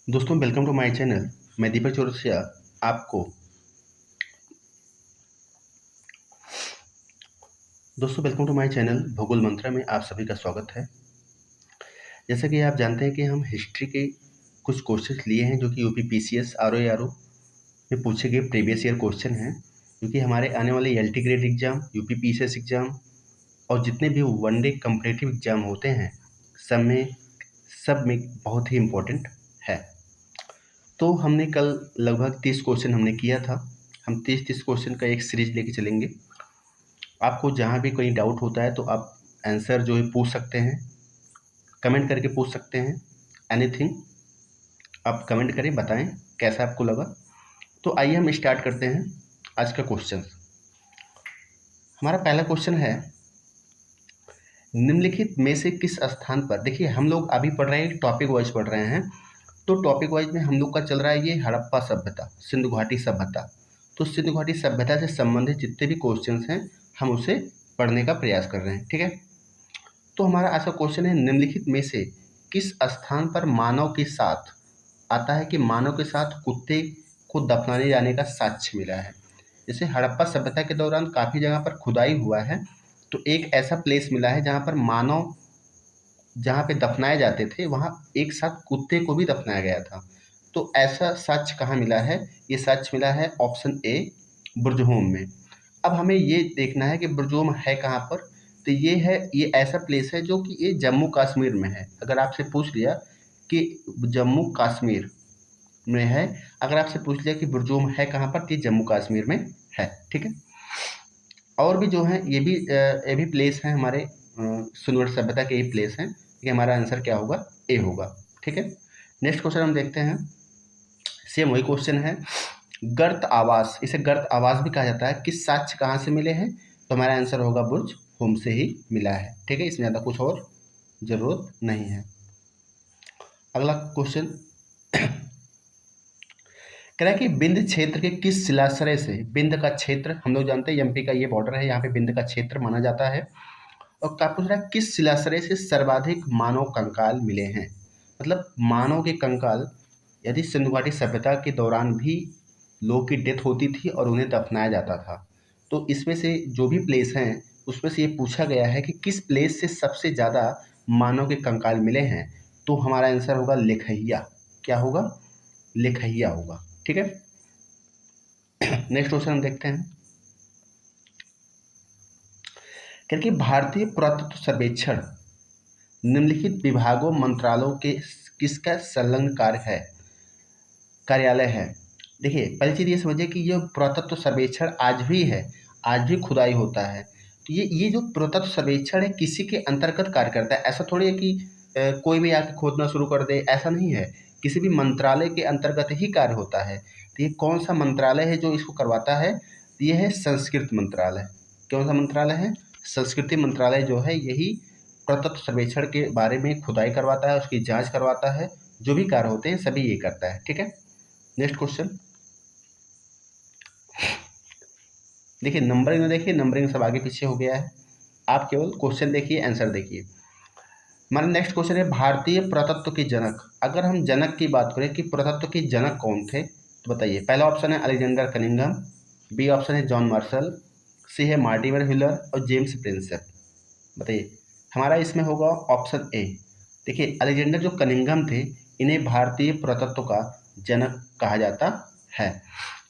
दोस्तों welcome to my channel. मैं दीपक चौरसिया आपको दोस्तों वेलकम टू माय चैनल भूगोल मंत्रा में आप सभी का स्वागत है। जैसा कि आप जानते हैं कि हम हिस्ट्री के कुछ क्वेश्चन लिए हैं जो कि यूपी पीसीएस आरओ में पूछे गए प्रीवियस ईयर क्वेश्चन हैं, क्योंकि हमारे आने वाले LT grade exam, UP PCS exam और जितने भी वनडे कम्पिटिटिव एग्जाम होते हैं सब में बहुत ही इम्पोर्टेंट है। तो हमने कल लगभग 30 क्वेश्चन हमने किया था। हम 30 क्वेश्चन का एक सीरीज लेके चलेंगे। आपको जहाँ भी कोई डाउट होता है तो आप आंसर जो है पूछ सकते हैं, कमेंट करके पूछ सकते हैं। एनीथिंग आप कमेंट करें, बताएं कैसा आपको लगा। तो आइए हम स्टार्ट करते हैं आज का क्वेश्चन। हमारा पहला क्वेश्चन है, निम्नलिखित में से किस स्थान पर, देखिए हम लोग अभी पढ़ रहे हैं, टॉपिक वाइज पढ़ रहे हैं। तो टॉपिक वाइज में हम लोग का चल रहा है ये हड़प्पा सभ्यता, सिंधु घाटी सभ्यता। तो सिंधु घाटी सभ्यता से संबंधित जितने भी क्वेश्चंस हैं हम उसे पढ़ने का प्रयास कर रहे हैं, ठीक है। तो हमारा आज का क्वेश्चन है, निम्नलिखित में से किस स्थान पर मानव के साथ आता है कि मानव के साथ कुत्ते को दफनाने जाने का साक्ष्य मिला है। जैसे हड़प्पा सभ्यता के दौरान काफ़ी जगह पर खुदाई हुआ है, तो एक ऐसा प्लेस मिला है जहाँ पर मानव जहाँ पे दफनाए जाते थे वहाँ एक साथ कुत्ते को भी दफनाया गया था। तो ऐसा साक्ष्य कहाँ मिला है? ये साक्ष्य मिला है ऑप्शन ए, बुर्जहोम में। अब हमें ये देखना है कि बुर्जहोम है कहाँ पर। तो ये ऐसा प्लेस है जो कि ये जम्मू कश्मीर में है। अगर आपसे पूछ लिया कि जम्मू कश्मीर में है, अगर आपसे पूछ लिया कि बुर्जहोम है कहाँ पर, तो ये जम्मू कश्मीर में है, ठीक है। और भी जो है ये भी प्लेस हैं हमारे सुनवर सभ्यता के ये प्लेस हैं। ये हमारा आंसर क्या होगा? ए होगा, ठीक है। नेक्स्ट क्वेश्चन हम देखते हैं, सेम वही क्वेश्चन है, गर्त आवास, इसे गर्त आवास भी कहा जाता है, किस साक्ष्य कहाँ से मिले हैं? तो हमारा आंसर होगा बुर्ज होम से ही मिला है, ठीक है। इसमें ज़्यादा कुछ और ज़रूरत नहीं है। अगला क्वेश्चन कह रहा है कि बिंद क्षेत्र के किस शिलाश्रय से, बिंद का क्षेत्र हम लोग जानते हैं एमपी का ये बॉर्डर है, यहाँ पे बिंद का क्षेत्र माना जाता है। और क्या पूछ रहा है, किस शिलाश्रय से सर्वाधिक मानव कंकाल मिले हैं? मतलब मानव के कंकाल, यदि सिंधु घाटी सभ्यता के दौरान भी लोग की डेथ होती थी और उन्हें दफनाया जाता था, तो इसमें से जो भी प्लेस हैं उसमें से ये पूछा गया है कि किस प्लेस से सबसे ज़्यादा मानव के कंकाल मिले हैं। तो हमारा आंसर होगा लेखैया। क्या होगा? लेखैया होगा, ठीक है। नेक्स्ट क्वेश्चन हम देखते हैं, क्योंकि भारतीय पुरातत्व सर्वेक्षण निम्नलिखित विभागों मंत्रालयों के किसका संलग्न कार्यालय है? देखिए पहली चीज़ ये समझिए कि ये पुरातत्व सर्वेक्षण आज भी है, आज भी खुदाई होता है। तो ये जो पुरातत्व सर्वेक्षण है किसी के अंतर्गत कार्य करता है। ऐसा थोड़ी है कि कोई भी आके खोदना शुरू कर दे, ऐसा नहीं है। किसी भी मंत्रालय के अंतर्गत ही कार्य होता है। तो ये कौन सा मंत्रालय है जो इसको करवाता है? तो ये है संस्कृति मंत्रालय। कौन सा मंत्रालय है? संस्कृति मंत्रालय जो है यही पुरातत्व सर्वेक्षण के बारे में खुदाई करवाता है, उसकी जांच करवाता है, जो भी कार्य होते हैं सभी ये करता है, ठीक है। नेक्स्ट क्वेश्चन देखिए, नंबरिंग में देखिए, नंबरिंग सब आगे पीछे हो गया है। आप केवल क्वेश्चन देखिए, आंसर देखिए। हमारा नेक्स्ट क्वेश्चन है, भारतीय पुरातत्व के जनक। अगर हम जनक की बात करें कि पुरातत्व के जनक कौन थे, तो बताइए। पहला ऑप्शन है अलेक्जेंडर कनिंघम, बी ऑप्शन है जॉन मार्शल, सी है मार्टिमर ह्यूलर और जेम्स प्रिंसेप। बताइए, हमारा इसमें होगा ऑप्शन ए। देखिए अलेक्जेंडर जो कनिंघम थे, इन्हें भारतीय पुरातत्व का जनक कहा जाता है।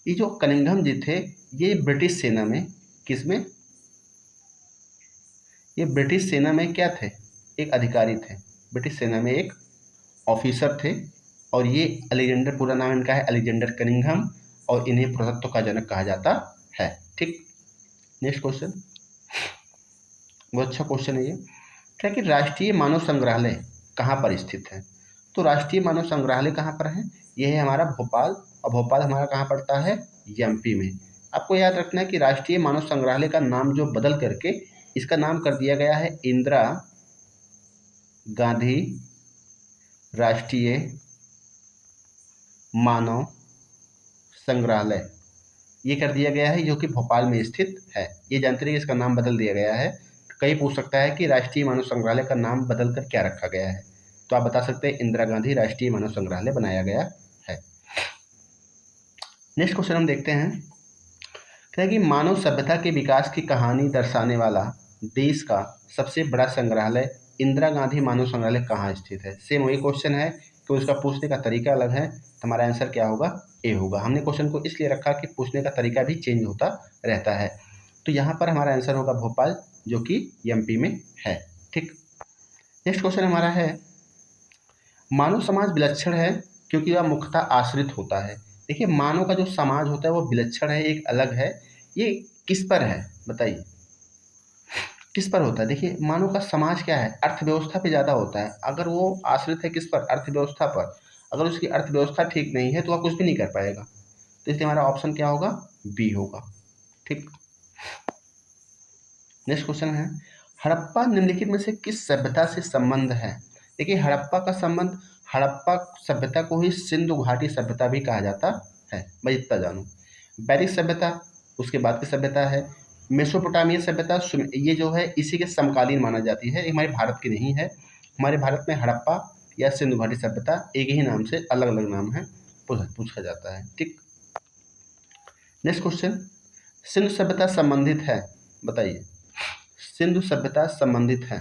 ये जो कनिंघम जी थे, ये ब्रिटिश सेना में, किसमें? ये ब्रिटिश सेना में क्या थे? एक अधिकारी थे, ब्रिटिश सेना में एक ऑफिसर थे। और ये अलेक्जेंडर, पूरा नाम इनका है अलेक्जेंडर कनिंघम, और इन्हें पुरातत्व का जनक कहा जाता है, ठीक। नेक्स्ट क्वेश्चन, बहुत अच्छा क्वेश्चन है ये। क्या कि राष्ट्रीय मानव संग्रहालय कहाँ पर स्थित है? तो राष्ट्रीय मानव संग्रहालय कहाँ पर है? यह है हमारा भोपाल, और भोपाल हमारा कहाँ पड़ता है? एमपी में। आपको याद रखना है कि राष्ट्रीय मानव संग्रहालय का नाम जो बदल करके इसका नाम कर दिया गया है इंदिरा गांधी राष्ट्रीय मानव संग्रहालय, ये कर दिया गया है, जो कि भोपाल में स्थित है। ये जानते रहिए, इसका नाम बदल दिया गया है। कई पूछ सकता है कि राष्ट्रीय मानव संग्रहालय का नाम बदल कर क्या रखा गया है। तो आप बता सकते हैं इंदिरा गांधी राष्ट्रीय मानव संग्रहालय बनाया गया है। नेक्स्ट क्वेश्चन हम देखते हैं, कहते हैं कि मानव सभ्यता के विकास की कहानी दर्शाने वाला देश का सबसे बड़ा संग्रहालय इंदिरा गांधी मानव संग्रहालय कहाँ स्थित है। सेम वही क्वेश्चन है कि उसका पूछने का तरीका अलग है। हमारा आंसर क्या होगा, ए होगा। हमने क्वेश्चन को इसलिए रखा कि पूछने का तरीका भी चेंज होता रहता है। तो यहाँ पर हमारा आंसर होगा भोपाल, जो कि एमपी में है। ठीक। नेक्स्ट क्वेश्चन हमारा है, मानव समाज विलक्षण है क्योंकि वह मुख्यतः आश्रित होता है। देखिए, मानव का जो समाज होता है वो विलक्षण है, एक अलग है। ये किस पर है बताइए, किस पर होता है। देखिए, मानव का समाज क्या है, अर्थव्यवस्था पे ज़्यादा होता है। अगर वो आश्रित है किस पर, अर्थव्यवस्था पर। अगर उसकी अर्थव्यवस्था ठीक नहीं है तो वह कुछ भी नहीं कर पाएगा। तो इसलिए हमारा ऑप्शन क्या होगा, बी होगा। ठीक। नेक्स्ट क्वेश्चन है, हड़प्पा निम्नलिखित में से किस सभ्यता से संबंध है। देखिए, हड़प्पा का संबंध, हड़प्पा सभ्यता को ही सिंधु घाटी सभ्यता भी कहा जाता है, मैं इतना जानूँ। वैदिक सभ्यता उसके बाद की सभ्यता है। मेसोपोटामिया सभ्यता ये जो है इसी के समकालीन माना जाती है, हमारे भारत की नहीं है। हमारे भारत में हड़प्पा या सिंधु घाटी सभ्यता एक ही नाम से अलग अलग नाम है पूछा जाता है। ठीक। नेक्स्ट क्वेश्चन, सिंधु सभ्यता संबंधित है, बताइए। सिंधु सभ्यता संबंधित है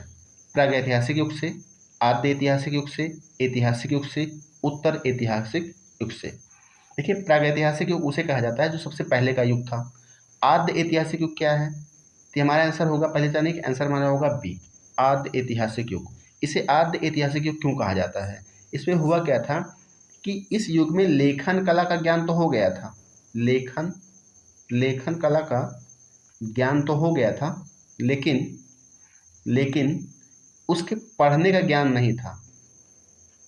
प्रागैतिहासिक युग से, आद्य ऐतिहासिक युग से, ऐतिहासिक युग से, उत्तर ऐतिहासिक युग से। देखिए, प्रागैतिहासिक युग उसे कहा जाता है जो सबसे पहले का युग था। आद्य ऐतिहासिक युग क्या है, तो हमारा आंसर होगा, पहले जाने कि आंसर हमारा होगा बी, आद्य ऐतिहासिक युग। इसे आद्य ऐतिहासिक युग क्यों कहा जाता है, इसमें हुआ क्या था कि इस युग में लेखन कला का ज्ञान तो हो गया था, लेखन कला का ज्ञान तो हो गया था, लेकिन उसके पढ़ने का ज्ञान नहीं था,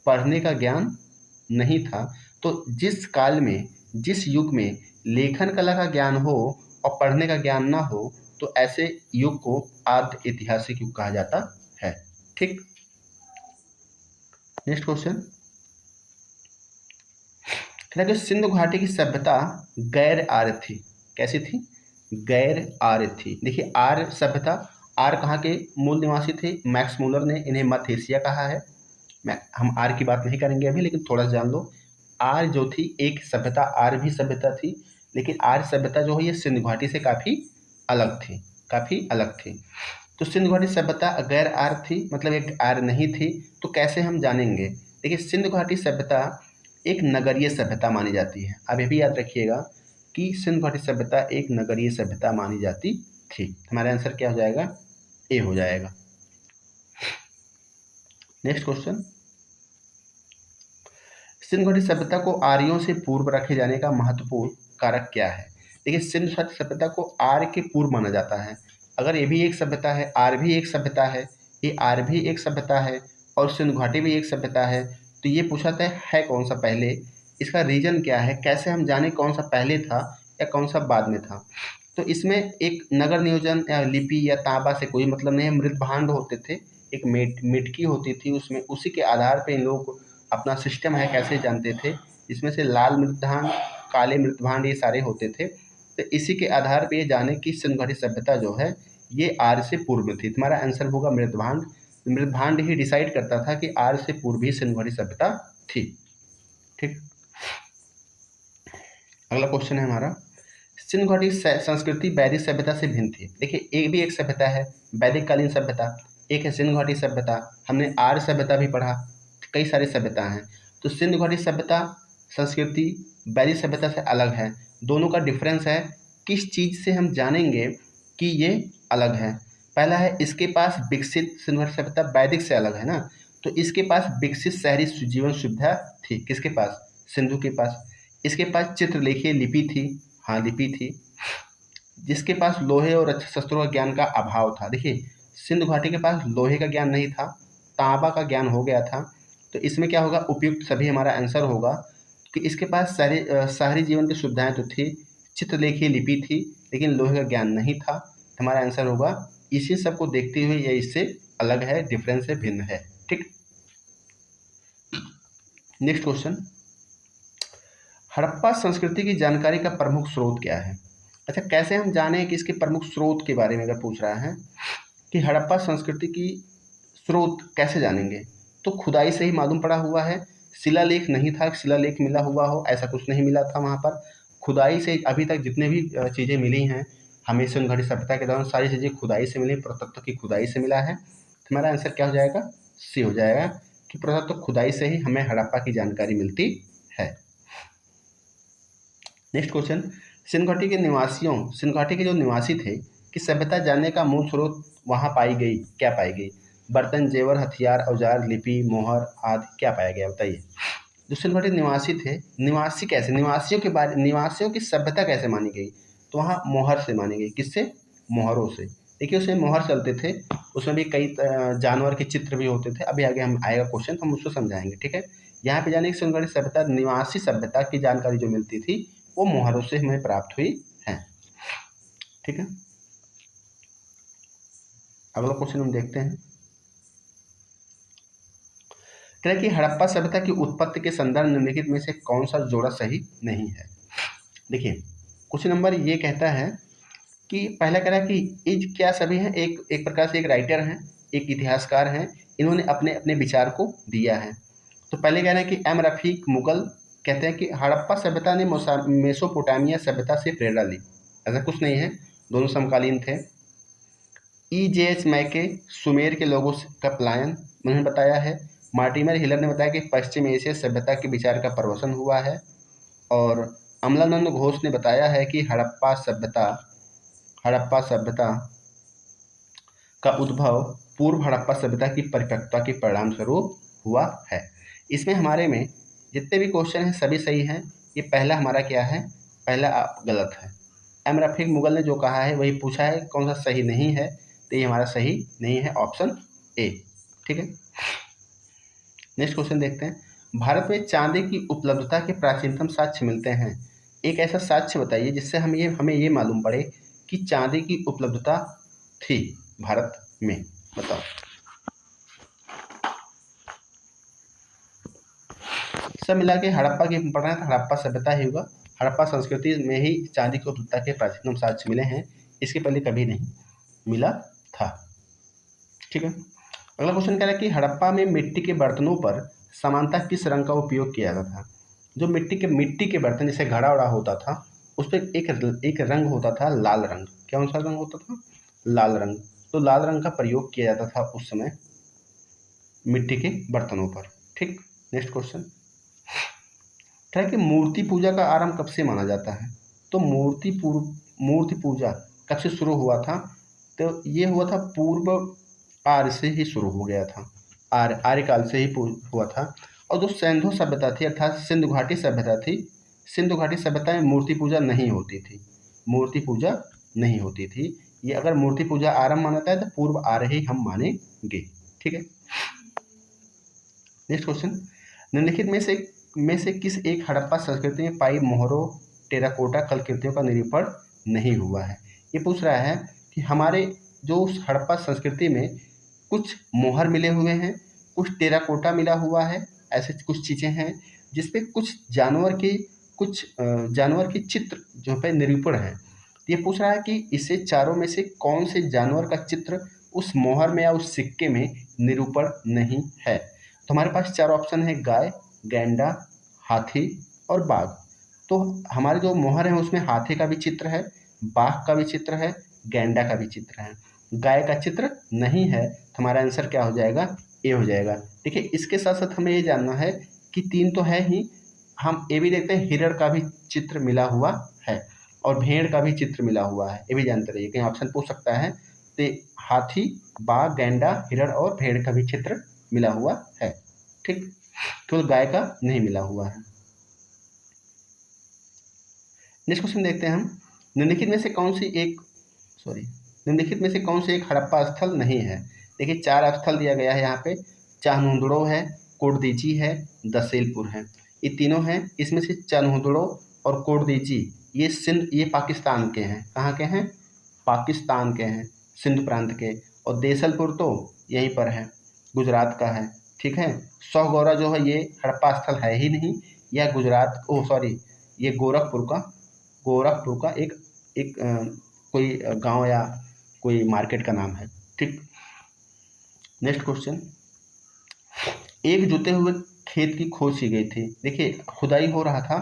पढ़ने का ज्ञान नहीं था। तो जिस काल में, जिस युग में लेखन कला का ज्ञान हो और पढ़ने का ज्ञान ना हो, तो ऐसे युग को आद्य ऐतिहासिक युग कहा जाता है। ठीक। नेक्स्ट क्वेश्चन, कि सिंधु घाटी की सभ्यता गैर आर्य थी। कैसी थी, गैर आर्य थी। देखिए, आर्य सभ्यता, आर्य कहाँ के मूल निवासी थे, मैक्स मूलर ने इन्हें मध्य एशिया कहा है। हम आर्य की बात नहीं करेंगे अभी, लेकिन थोड़ा जान लो। आर्य जो थी एक सभ्यता, आर्य भी सभ्यता थी, लेकिन आर्य सभ्यता जो है ये सिंधु घाटी से काफ़ी अलग थी, काफ़ी अलग थी। तो सिंधु घाटी सभ्यता गैर आर्य थी, मतलब एक आर्य नहीं थी। तो कैसे हम जानेंगे, देखिए, सिंधु घाटी सभ्यता एक नगरीय सभ्यता मानी जाती है। अब ये भी याद रखिएगा कि सिंधु घाटी सभ्यता एक नगरीय सभ्यता मानी जाती थी। हमारा आंसर क्या हो जाएगा, ए हो जाएगा। नेक्स्ट क्वेश्चन, सिंधु घाटी सभ्यता को आर्यों से पूर्व रखे जाने का महत्वपूर्ण कारक क्या है। देखिए, सिंधु घाटी सभ्यता को आर्य के पूर्व माना जाता है। अगर ये भी एक सभ्यता है, आर्य भी एक सभ्यता है, ये आर्य भी एक सभ्यता है और सिंधु घाटी भी एक सभ्यता है, तो ये पूछा है कौन सा पहले, इसका रीजन क्या है, कैसे हम जाने कौन सा पहले था या कौन सा बाद में था। तो इसमें एक नगर नियोजन या लिपि या तांबा से कोई मतलब नहीं है। मृत भांड होते थे, एक मिटकी होती थी उसमें, उसी के आधार पर इन लोग अपना सिस्टम है कैसे जानते थे। इसमें से लाल मृतभांड, काले मृतभांड ये सारे होते थे। तो इसी के आधार पे ये जाने कि सिंधु घाटी सभ्यता जो है ये आर्य से पूर्व में थी। तुम्हारा आंसर होगा मृतभांड। मृतभांड ही डिसाइड करता था कि आर्य से पूर्व ही सिंधु घाटी सभ्यता थी। ठीक। अगला क्वेश्चन है हमारा, सिंधु घाटी संस्कृति वैदिक सभ्यता से भिन्न थी। देखिए, एक भी एक सभ्यता है वैदिक कालीन सभ्यता, एक है सिंधु घाटी सभ्यता। हमने आर्य सभ्यता भी पढ़ा, कई सारी सभ्यता हैं। तो सिंधु घाटी सभ्यता संस्कृति वैदिक सभ्यता से अलग है। दोनों का डिफरेंस है, किस चीज़ से हम जानेंगे कि ये अलग है। पहला है इसके पास विकसित, सिंधु घाटी सभ्यता वैदिक से अलग है ना, तो इसके पास विकसित शहरी जीवन सुविधा थी। किसके पास, सिंधु के पास। इसके पास चित्रलेखीय लिपि थी, हाँ लिपि थी। जिसके पास लोहे और अच्छे शस्त्रों का ज्ञान का अभाव था। देखिए, सिंधु घाटी के पास लोहे का ज्ञान नहीं था, तांबा का ज्ञान हो गया था। तो इसमें क्या होगा, उपयुक्त सभी हमारा आंसर होगा कि इसके पास शहरी जीवन की सुविधाएं तो थी, चित्रलेखीय लिपि थी, लेकिन लोहे का ज्ञान नहीं था। हमारा आंसर होगा, इसी सब को देखते हुए ये इससे अलग है, डिफरेंस है, भिन्न है। ठीक। नेक्स्ट क्वेश्चन, हड़प्पा संस्कृति की जानकारी का प्रमुख स्रोत क्या है। अच्छा, कैसे हम जाने कि इसके प्रमुख स्रोत के बारे में अगर पूछ रहा है कि हड़प्पा संस्कृति की स्रोत कैसे जानेंगे। तो खुदाई से ही मालूम पड़ा हुआ है। शिलालेख नहीं था, शिलालेख मिला हुआ हो ऐसा कुछ नहीं मिला था वहाँ पर। खुदाई से अभी तक जितने भी चीज़ें मिली हैं हमें सिंधु घाटी सभ्यता के दौरान, सारी चीज़ें खुदाई से मिली, पुरातत्व की खुदाई से मिला है। तो हमारा आंसर क्या हो जाएगा, सी हो जाएगा कि पुरातत्व खुदाई से ही हमें हड़प्पा की जानकारी मिलती है। नेक्स्ट क्वेश्चन, सिंधु घाटी के निवासियों, सिंधु घाटी के जो निवासी थे कि सभ्यता जानने का मूल स्रोत वहाँ पाई गई, क्या पाई गई? बर्तन, जेवर, हथियार, औजार, लिपि, मोहर आदि क्या पाया गया, बताइए। जो सिंधु घाटी निवासी थे, निवासी कैसे, निवासियों के बारे, निवासियों की सभ्यता कैसे मानी गई? तो वहाँ मोहर से मानी गई। किससे? मोहरों से। देखिए उसमें मोहर चलते थे, उसमें भी कई जानवर के चित्र भी होते थे। अभी आगे हम आएगा क्वेश्चन, हम उसको समझाएंगे, ठीक है। यहाँ पे जाने की सिंधु घाटी सभ्यता, निवासी सभ्यता की जानकारी जो मिलती थी वो मोहरों से हमें प्राप्त हुई है, ठीक है। अगला क्वेश्चन हम देखते हैं, कह रहा है कि हड़प्पा सभ्यता की उत्पत्ति के संदर्भ निम्नलिखित में से कौन सा जोड़ा सही नहीं है? देखिए क्वेश्चन नंबर ये कहता है कि पहला कह रहा है कि इज क्या सभी हैं, एक प्रकार से एक राइटर हैं, एक इतिहासकार हैं, इन्होंने अपने अपने विचार को दिया है। तो पहले कह रहे हैं कि एम रफीक मुगल कहते हैं कि हड़प्पा सभ्यता ने मेसोपोटामिया सभ्यता से प्रेरणा ली। ऐसा कुछ नहीं है, दोनों समकालीन थे। EJ मैके सुमेर के लोगों का पलायन उन्होंने बताया है। मार्टिमर हिलर ने बताया कि पश्चिम एशिया सभ्यता के विचार का प्रवसन हुआ है। और अमलानंद घोष ने बताया है कि हड़प्पा सभ्यता का उद्भव पूर्व हड़प्पा सभ्यता की परिपक्वता के परिणाम स्वरूप हुआ है। इसमें हमारे में जितने भी क्वेश्चन हैं सभी सही हैं। ये पहला हमारा क्या है, पहला गलत है। एम रफीक मुगल ने जो कहा है वही पूछा है, कौन सा सही नहीं है, तो ये हमारा सही नहीं है, ऑप्शन ए, ठीक है। नेक्स्ट क्वेश्चन देखते हैं, भारत में चांदी की उपलब्धता के प्राचीनतम साक्ष्य मिलते हैं। एक ऐसा साक्ष्य बताइए जिससे हमें ये मालूम पड़े कि चांदी की उपलब्धता थी भारत में, बताओ। सब मिला के हड़प्पा की पढ़ना है तो हड़प्पा सभ्यता ही होगा। हड़प्पा संस्कृति में ही चांदी की उपलब्धता के प्राचीनतम साक्ष्य मिले हैं, इसके पहले कभी नहीं मिला था, ठीक है। अगला क्वेश्चन कह रहा है कि हड़प्पा में मिट्टी के बर्तनों पर सामान्यतः किस रंग का उपयोग किया जाता था? जो मिट्टी के बर्तन जैसे घड़ा उड़ा होता था उस पर एक रंग होता था लाल रंग। कौन सा रंग होता था? लाल रंग। तो लाल रंग का प्रयोग किया जाता था उस समय मिट्टी के बर्तनों पर, ठीक। नेक्स्ट क्वेश्चन है कि मूर्ति पूजा का आरंभ कब से माना जाता है? तो मूर्ति पूजा कब से शुरू हुआ था? तो ये हुआ था पूर्व आर्य से ही शुरू हो गया था, आर्यकाल से ही हुआ था। और जो सिंधु सभ्यता थी अर्थात सिंधु घाटी सभ्यता थी, सिंधु घाटी सभ्यता में मूर्ति पूजा नहीं होती थी, मूर्ति पूजा नहीं होती थी। ये अगर मूर्ति पूजा आरंभ मानता है तो पूर्व आर्य ही हम मानेंगे, ठीक है। नेक्स्ट क्वेश्चन, निम्नलिखित में से किस एक हड़प्पा संस्कृति में पाई मोहरों टेराकोटा कलाकृतियों का निरूपण नहीं हुआ है? ये पूछ रहा है कि हमारे जो उस हड़प्पा संस्कृति में कुछ मोहर मिले हुए हैं, कुछ टेराकोटा मिला हुआ है, ऐसे कुछ चीज़ें हैं जिसपे कुछ जानवर के चित्र जो पे निरूपण है। ये पूछ रहा है कि इसे चारों में से कौन से जानवर का चित्र उस मोहर में या उस सिक्के में निरूपण नहीं है? तो हमारे पास चार ऑप्शन है, गाय, गैंडा, हाथी और बाघ। तो हमारे जो मोहर है उसमें हाथी का भी चित्र है, बाघ का भी चित्र है, गैंडा का भी चित्र है, गाय का चित्र नहीं है। तो हमारा आंसर क्या हो जाएगा? ए हो जाएगा। देखिए इसके साथ साथ हमें ये जानना है कि तीन तो है ही, हम ये भी देखते हैं हिरण का भी चित्र मिला हुआ है और भेड़ का भी चित्र मिला हुआ है, ये भी जानते रहिए, कहीं ऑप्शन पूछ सकता है। तो हाथी, बाघ, गैंडा, हिरण और भेड़ का भी चित्र मिला हुआ है, ठीक। केवल गाय का नहीं मिला हुआ है। नेक्स्ट क्वेश्चन देखते हैं हम, निम्नलिखित में से कौन से एक हड़प्पा स्थल नहीं है? देखिए चार स्थल दिया गया है यहाँ पे, चान्होदड़ो है, कोटदीची है, दसेलपुर है। ये तीनों हैं, इसमें से चान्होदड़ो और कोटदीची ये पाकिस्तान के हैं। कहाँ के हैं? पाकिस्तान के हैं, सिंध प्रांत के। और देसलपुर तो यहीं पर है, गुजरात का है, ठीक है। सौगौरा जो है ये हड़प्पा स्थल है ही नहीं, यह ये गोरखपुर का एक कोई गांव या कोई मार्केट का नाम है, ठीक। नेक्स्ट क्वेश्चन, एक जुते हुए खेत की खोज की गई थी। देखिए खुदाई हो रहा था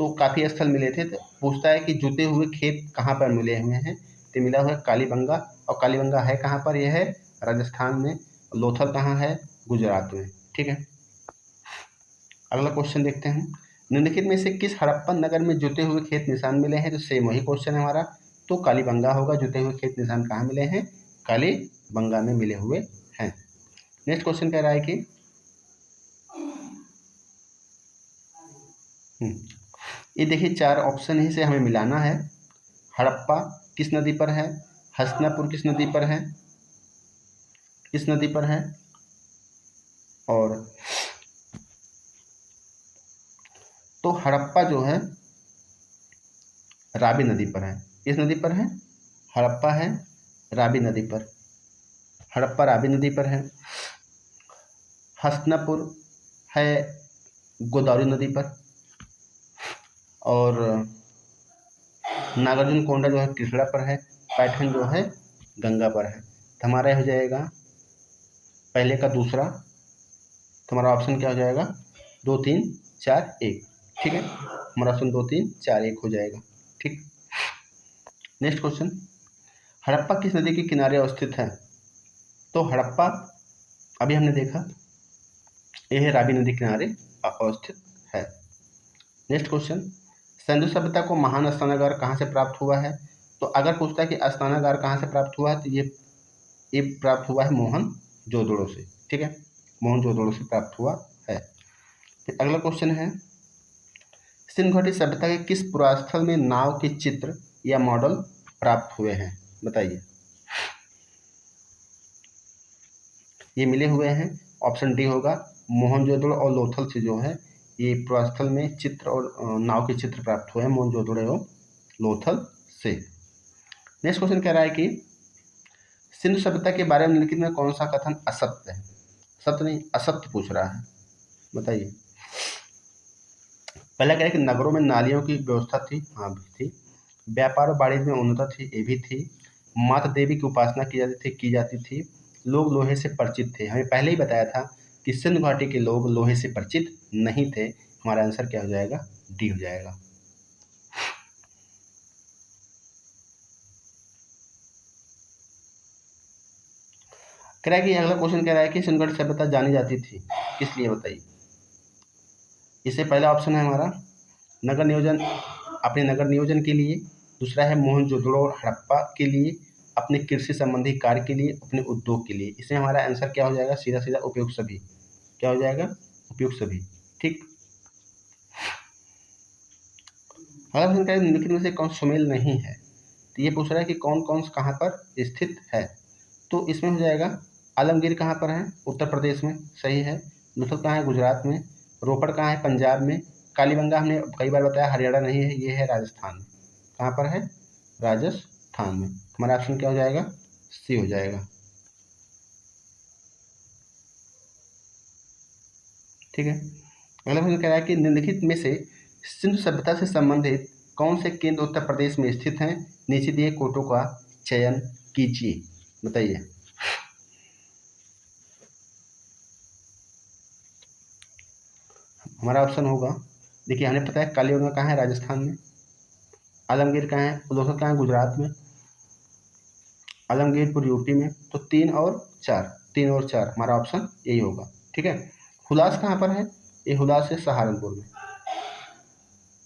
तो काफ़ी स्थल मिले थे, तो पूछता है कि जुते हुए खेत कहाँ पर मिले हुए हैं, तो मिला हुआ है कालीबंगा, और कालीबंगा है कहाँ पर, यह है राजस्थान में। लोथल कहाँ है, गुजरात में। ठीक है, अगला क्वेश्चन देखते हैं। निम्नलिखित में से किस हड़प्पन नगर में जुते हुए खेत निशान मिले हैं, तो सेम वही क्वेश्चन है हमारा, तो कालीबंगा होगा। जुते हुए खेत निशान कहाँ मिले हैं, कालीबंगा में मिले हुए हैं। नेक्स्ट क्वेश्चन कह रहा है कि ये देखिए 4 ऑप्शन ही से हमें मिलाना है। हड़प्पा किस नदी पर है, हस्तिनापुर किस नदी पर है, किस नदी पर है, और तो हड़प्पा जो है रावी नदी पर है। किस नदी पर है, हड़प्पा है रावी नदी पर, हड़प्पा रावी नदी पर है। हस्तिनापुर है गोदावरी नदी पर, और नागार्जुन कोंडा जो है कृष्णा पर है, पैठन जो है गंगा पर है। तो हमारा यह हो जाएगा पहले का दूसरा, तो हमारा ऑप्शन क्या हो जाएगा, 2 3 4 1। ठीक है, हमारा ऑप्शन 2 3 4 1 हो जाएगा। ठीक, नेक्स्ट क्वेश्चन, हड़प्पा किस नदी के किनारे अवस्थित है, तो हड़प्पा अभी हमने देखा यह है रावी नदी किनारे अवस्थित है। नेक्स्ट क्वेश्चन, सिंधु सभ्यता को महान स्नानागार कहाँ से प्राप्त हुआ है, तो अगर पूछता है कि स्नानागार कहाँ से प्राप्त हुआ है, तो ये प्राप्त हुआ है मोहनजोदड़ो से। ठीक है, मोहनजोदड़ो से प्राप्त हुआ है। फिर अगला क्वेश्चन है, सिंधु घाटी सभ्यता के किस पुरास्थल में नाव के चित्र या मॉडल प्राप्त हुए हैं, बताइए। ये मिले हुए हैं, ऑप्शन डी होगा, मोहनजोदड़ो और लोथल से जो है ये पुरास्थल में चित्र और नाव के चित्र प्राप्त हुए हैं मोहनजोदड़ो एवं लोथल से। नेक्स्ट क्वेश्चन कह रहा है कि सिंधु सभ्यता के बारे में निम्नलिखित में कौन सा कथन असत्य है, सत्य नहीं असत्य पूछ रहा है, बताइए। पहला कह रहा है कि नगरों में नालियों की व्यवस्था थी, हाँ भी थी। व्यापार और वाणिज्य में उन्नता थी, ये भी थी। माता देवी की उपासना की जाती थी। लोग लोहे से परिचित थे, हमें पहले ही बताया था कि सिंधु घाटी के लोग लोहे से परिचित नहीं थे। हमारा आंसर क्या हो जाएगा, डी हो जाएगा। कह रहा है कि अगला क्वेश्चन कह रहा है कि सिंधु घाटी सभ्यता जानी जाती थी किस लिए, बताइए। इससे पहला ऑप्शन है हमारा नगर नियोजन, अपने नगर नियोजन के लिए। दूसरा है मोहनजोदड़ो और हड़प्पा के लिए, अपने कृषि संबंधी कार्य के लिए, अपने उद्योग के लिए। इसमें हमारा आंसर क्या हो जाएगा, सीधा सीधा उपयुक्त सभी। क्या हो जाएगा, उपयुक्त सभी। ठीक, अगर हम कहें निम्नलिखित में से कौन सुमेल नहीं है, तो ये पूछ रहा है कि कौन कौन कहाँ पर स्थित है, तो इसमें हो जाएगा आलमगीर कहाँ पर है, उत्तर प्रदेश में, सही है। लोथल कहाँ है, गुजरात में। रोपड़ कहाँ है, पंजाब में। कालीबंगा हमने कई बार बताया हरियाणा नहीं है, ये है राजस्थान में। कहाँ पर है, राजस्थान में। हमारा ऑप्शन क्या हो जाएगा, सी हो जाएगा। ठीक है, अगला प्रश्न कह रहा है कि निम्नलिखित में से सिंधु सभ्यता से संबंधित कौन से केंद्र उत्तर प्रदेश में स्थित हैं, नीचे दिए कोटों का चयन कीजिए, बताइए। हमारा ऑप्शन होगा, देखिए हमें पता है कालीबंगा कहाँ है, राजस्थान में। आलमगीर कहाँ है, लोथल कहाँ है, गुजरात में। आलमगीरपुर यूपी में। तो 3 और 4, 3 और 4 हमारा ऑप्शन यही होगा। ठीक है, हुलास कहाँ पर है, ये हुलास है सहारनपुर में,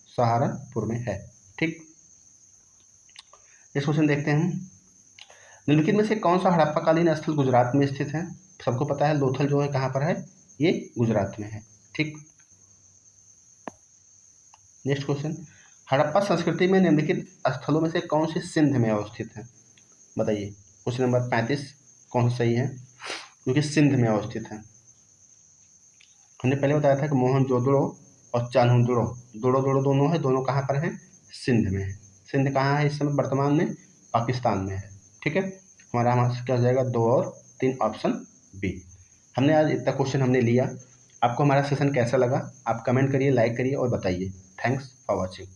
सहारनपुर में है। ठीक, इस क्वेश्चन देखते हैं। निम्नलिखित में से कौन सा हड़प्पाकालीन स्थल गुजरात में स्थित है, सबको पता है लोथल जो है कहाँ पर है, ये गुजरात में है। ठीक, नेक्स्ट क्वेश्चन, हड़प्पा संस्कृति में निम्नलिखित स्थलों में से कौन से सिंध में अवस्थित है, बताइए। क्वेश्चन नंबर 35 कौन सा सही है, क्योंकि सिंध में अवस्थित है। हमने पहले बताया था कि मोहनजोदड़ो और चान्होदड़ो, दोड़ो दोड़ो दोनों है, दोनों कहाँ पर हैं, सिंध में है। सिंध कहाँ है इस समय, वर्तमान में पाकिस्तान में है। ठीक है, हमारा क्या हो जाएगा, 2 और 3 ऑप्शन बी। हमने आज इतना क्वेश्चन हमने लिया। आपको हमारा सेशन कैसा लगा, आप कमेंट करिए, लाइक करिए और बताइए। Thanks for watching.